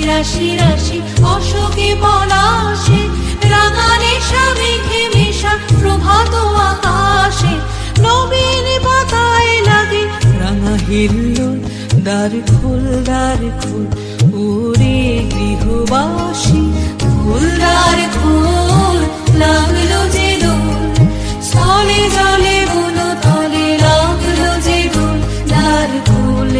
রাশি রাশি অশোকে পলাশে, রাঙানে মেঘে মেশা প্রভাত আকাশে, নবীন পাতায় লাগে রাঙা হিল্লোল। দ্বার খোল ওরে গৃহবাসী, খোল দ্বার খোল, লাগলো যে দোল, স্থলে জলে বন তলে লাগলো যে দোল। দ্বার খোল